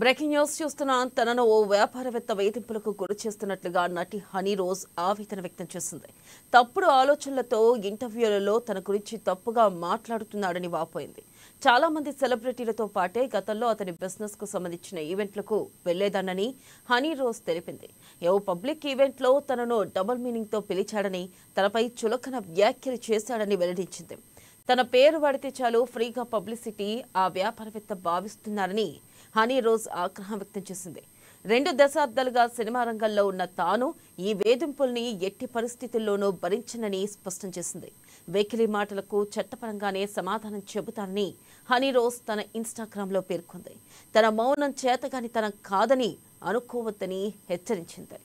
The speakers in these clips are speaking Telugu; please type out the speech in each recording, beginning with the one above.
బ్రేకింగ్ న్యూస్ చూస్తున్నాం. తనను ఓ వ్యాపారవేత్త వేధింపులకు గురి చేస్తున్నట్లుగా నటి హనీ రోజ్ ఆవేదన వ్యక్తం చేసింది. తప్పుడు ఆలోచనలతో ఇంటర్వ్యూలలో తన గురించి తప్పుగా మాట్లాడుతున్నాడని వాపోయింది. చాలా మంది సెలబ్రిటీలతో పాటే గతంలో అతని బిజినెస్ కు సంబంధించిన ఈవెంట్లకు వెళ్లేదానని హనీ రోజ్ తెలిపింది. ఓ పబ్లిక్ ఈవెంట్లో తనను డబుల్ మీనింగ్ తో పిలిచాడని, తనపై చులకన వ్యాఖ్యలు చేశాడని వెల్లడించింది. తన పేరు వాడితే చాలు ఫ్రీగా పబ్లిసిటీ ఆ వ్యాపారవేత్త భావిస్తున్నారని హనీ రోజ్ ఆగ్రహం వ్యక్తం చేసింది. 2 దశాబ్దాలుగా సినిమా రంగంలో ఉన్న తాను ఈ వేధింపుల్ని ఎట్టి పరిస్థితుల్లోనూ భరించనని స్పష్టం చేసింది. వెకిలి మాటలకు చట్టపరంగానే సమాధానం చెబుతానని హనీ రోజ్ తన ఇన్స్టాగ్రామ్లో పేర్కొంది. తన మౌనం చేతగానితనం కాదని అనుకోవద్దని హెచ్చరించింది.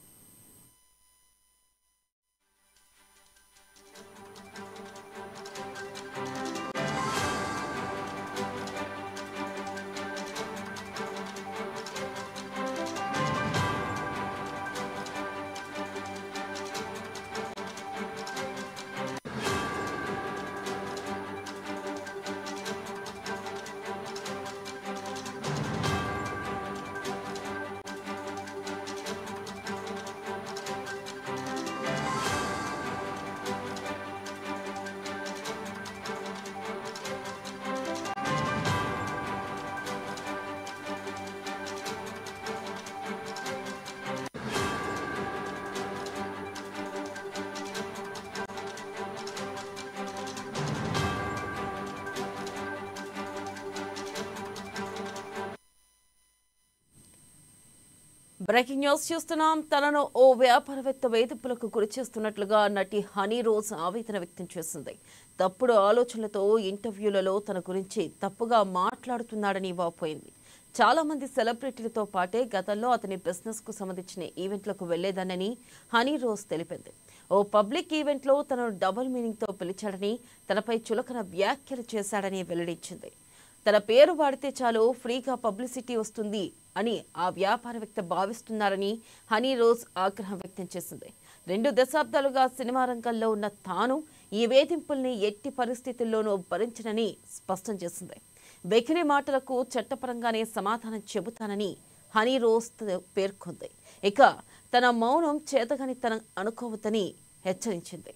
బ్రేకింగ్ న్యూస్ చూస్తున్నాం. తనను ఓ వ్యాపారవేత్త వేధింపులకు గురి చేస్తున్నట్లుగా నటి హనీ రోజ్ ఆవేదన వ్యక్తం చేసింది. తప్పుడు ఆలోచనలతో ఇంటర్వ్యూలలో తన గురించి తప్పుగా మాట్లాడుతున్నాడని వాపోయింది. చాలా మంది సెలబ్రిటీలతో పాటే గతంలో అతని బిజినెస్ కు సంబంధించిన ఈవెంట్లకు వెళ్లేదానని హనీ రోజ్ తెలిపింది. ఓ పబ్లిక్ ఈవెంట్లో తనను డబుల్ మీనింగ్ తో పిలిచాడని, తనపై చులకన వ్యాఖ్యలు చేశాడని వెల్లడించింది. తన పేరు వాడితే చాలు ఫ్రీగా పబ్లిసిటీ వస్తుంది అని ఆ వ్యాపారవేత్త భావిస్తున్నారని హనీ రోజ్ ఆగ్రహం వ్యక్తం చేసింది. 2 దశాబ్దాలుగా సినిమా రంగంలో ఉన్న తాను ఈ వేధింపుల్ని ఎట్టి పరిస్థితుల్లోనూ భరించనని స్పష్టం చేసింది. వెకిలి మాటలకు చట్టపరంగానే సమాధానం చెబుతానని హనీ రోజ్ పేర్కొంది. ఇక తన మౌనం చేతగానితనం అనుకోవద్దని హెచ్చరించింది.